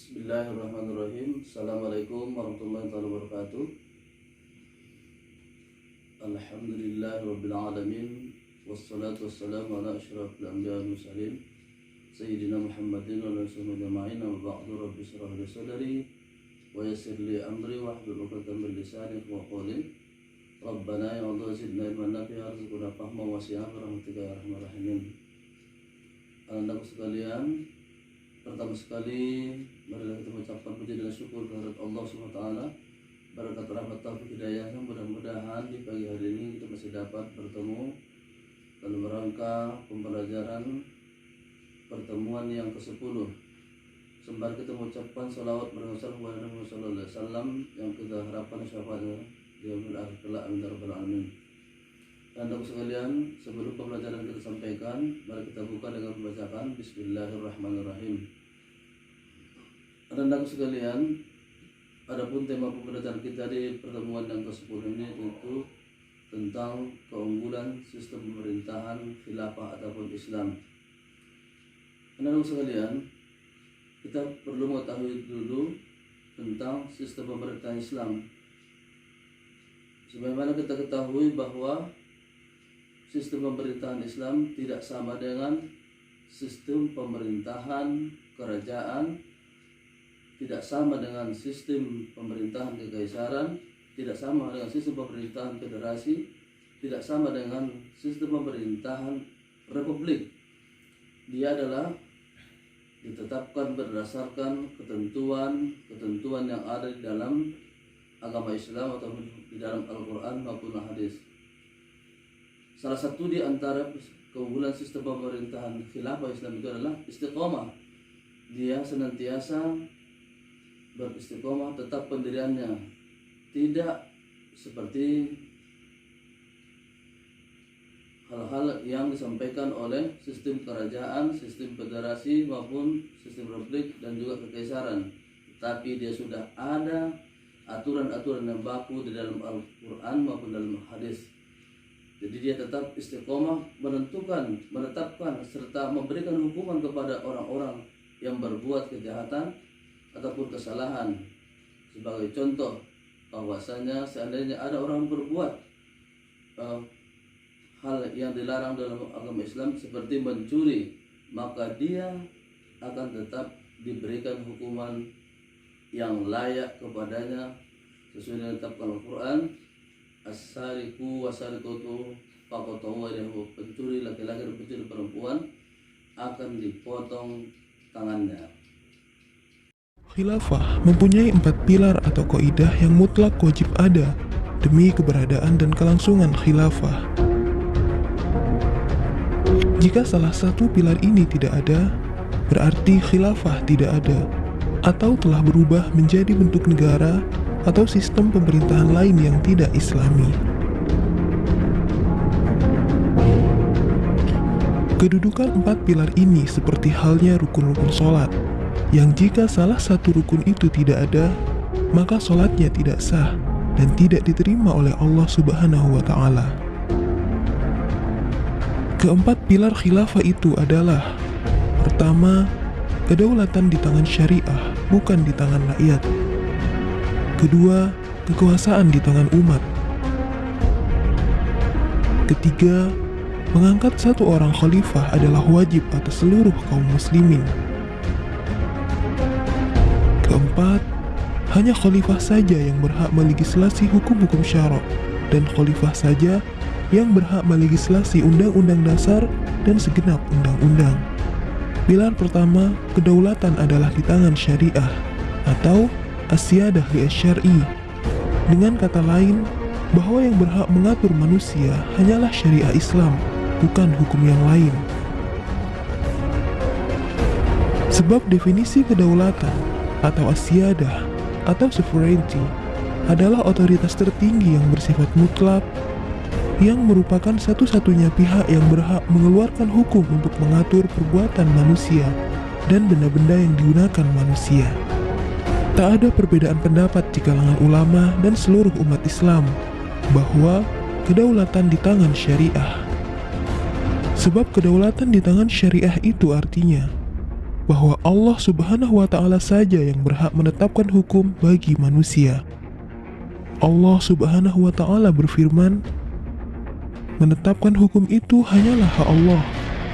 Bismillahirrahmanirrahim. Assalamualaikum warahmatullahi wabarakatuh. Alhamdulillahirabbil alamin. Wassalatu wassalamu ala asyrafil anbiya'i wal mursalin sayyidina Muhammadin wa ala alihi ajma'in. Wa ba'du, rabbi shrah li sadri wa yassir li amri wahlul 'uqdatam min lisani yafqahu qawli. Rabbana ya Allah zidna ilman nafi'a warzuqna fahma wasi'a birahmatika ya arhamar rahimin. Anak sekalian, pertama sekali marilah kita mengucapkan puji dan syukur kehadirat Allah SWT. Berkat rahmat taufik hidayahnya, mudah-mudahan di pagi hari ini kita masih dapat bertemu dalam rangka pembelajaran pertemuan yang ke-10. Sembari kita mengucapkan salawat bersalam kepada Nabi sallallahu alaihi wasallam yang kita harapkan syafaatnya di yaumil akhir kelak, amin ya rabbal alamin. Dan untuk sekalian, sebelum pembelajaran kita sampaikan, mari kita buka dengan pembacaan Bismillahirrahmanirrahim. Dan untuk sekalian, adapun tema pembelajaran kita di pertemuan yang ke-10 ini itu tentang keunggulan sistem pemerintahan khilafah ataupun Islam. Dan untuk sekalian, kita perlu mengetahui dulu tentang sistem pemerintahan Islam. Sebagaimana kita ketahui bahwa sistem pemerintahan Islam tidak sama dengan sistem pemerintahan kerajaan, tidak sama dengan sistem pemerintahan kekaisaran, tidak sama dengan sistem pemerintahan federasi, tidak sama dengan sistem pemerintahan republik. Dia adalah ditetapkan berdasarkan ketentuan yang ada di dalam agama Islam atau di dalam Al-Quran maupun hadis. Salah satu di antara keunggulan sistem pemerintahan khilafah Islam itu adalah istiqomah. Dia senantiasa beristiqomah, tetap pendiriannya, tidak seperti hal-hal yang disampaikan oleh sistem kerajaan, sistem federasi maupun sistem republik dan juga kekaisaran. Tapi dia sudah ada aturan-aturan yang baku di dalam Al-Quran maupun dalam hadis. Jadi dia tetap istiqomah menetapkan serta memberikan hukuman kepada orang-orang yang berbuat kejahatan ataupun kesalahan. Sebagai contoh, bahwasanya seandainya ada orang berbuat hal yang dilarang dalam agama Islam seperti mencuri, maka dia akan tetap diberikan hukuman yang layak kepadanya sesuai dengan ditetapkan Al-Quran. As-sariqu wasariqatu faqatu aydiyahu, pencuri laki-laki dan pencuri perempuan akan dipotong tangannya. Khilafah mempunyai 4 pilar atau kaidah yang mutlak wajib ada demi keberadaan dan kelangsungan khilafah. Jika salah satu pilar ini tidak ada, berarti khilafah tidak ada atau telah berubah menjadi bentuk negara atau sistem pemerintahan lain yang tidak islami. Kedudukan 4 pilar ini seperti halnya rukun-rukun sholat, yang jika salah satu rukun itu tidak ada, maka sholatnya tidak sah dan tidak diterima oleh Allah Subhanahu wa Ta'ala. Keempat pilar khilafah itu adalah: pertama, kedaulatan di tangan syariah, bukan di tangan rakyat. Kedua, kekuasaan di tangan umat. Ketiga, mengangkat satu orang khalifah adalah wajib atas seluruh kaum muslimin. Keempat, hanya khalifah saja yang berhak melegislasi hukum-hukum syara, dan khalifah saja yang berhak melegislasi undang-undang dasar dan segenap undang-undang. Pilar pertama, kedaulatan adalah di tangan syariah atau as-siyadah li asy-syar'i. Dengan kata lain, bahwa yang berhak mengatur manusia hanyalah syariah Islam, bukan hukum yang lain. Sebab definisi kedaulatan atau as-siyadah atau sovereignty adalah otoritas tertinggi yang bersifat mutlak, yang merupakan satu-satunya pihak yang berhak mengeluarkan hukum untuk mengatur perbuatan manusia dan benda-benda yang digunakan manusia. Tak ada perbedaan pendapat di kalangan ulama dan seluruh umat Islam bahwa kedaulatan di tangan syariah. Sebab kedaulatan di tangan syariah itu artinya bahwa Allah Subhanahu wa Ta'ala saja yang berhak menetapkan hukum bagi manusia. Allah Subhanahu wa Ta'ala berfirman, menetapkan hukum itu hanyalah hak Allah.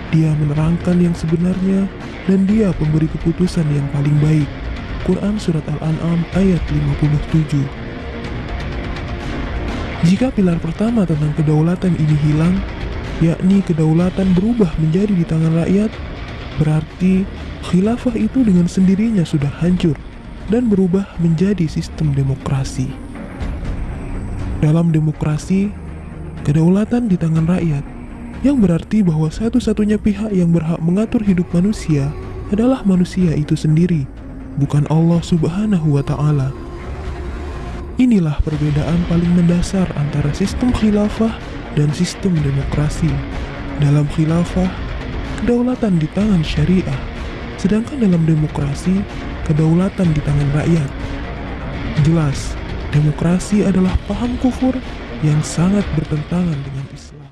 Dia menerangkan yang sebenarnya dan Dia pemberi keputusan yang paling baik. Quran Surat Al-An'am ayat 57. Jika pilar pertama tentang kedaulatan ini hilang, yakni kedaulatan berubah menjadi di tangan rakyat, berarti khilafah itu dengan sendirinya sudah hancur dan berubah menjadi sistem demokrasi. Dalam demokrasi, kedaulatan di tangan rakyat, yang berarti bahwa satu-satunya pihak yang berhak mengatur hidup manusia adalah manusia itu sendiri, bukan Allah Subhanahu wa Ta'ala. Inilah perbedaan paling mendasar antara sistem khilafah dan sistem demokrasi. Dalam khilafah, kedaulatan di tangan syariah, sedangkan dalam demokrasi, kedaulatan di tangan rakyat. Jelas, demokrasi adalah paham kufur yang sangat bertentangan dengan Islam.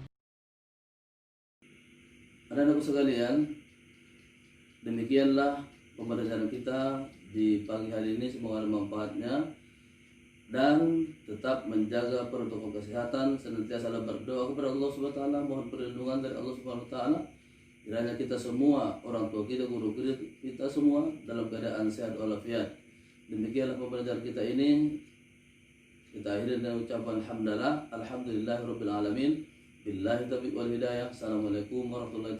Anak-anakku sekalian, demikianlah pembelajaran kita di pagi hari ini. Semoga ada manfaatnya, dan tetap menjaga protokol kesehatan, senantiasa berdoa kepada Allah Subhanahu wa Ta'ala, mohon perlindungan dari Allah Subhanahu wa Ta'ala. Kiranya kita semua, orang tua kita, guru kita semua dalam keadaan sehat walafiat. Demikianlah pembelajaran kita ini. Kita akhiri dengan ucapan alhamdulillah, alhamdulillahirabbil alamin. Billahi taufiq wal hidayah. Assalamualaikum warahmatullahi wabarakatuh.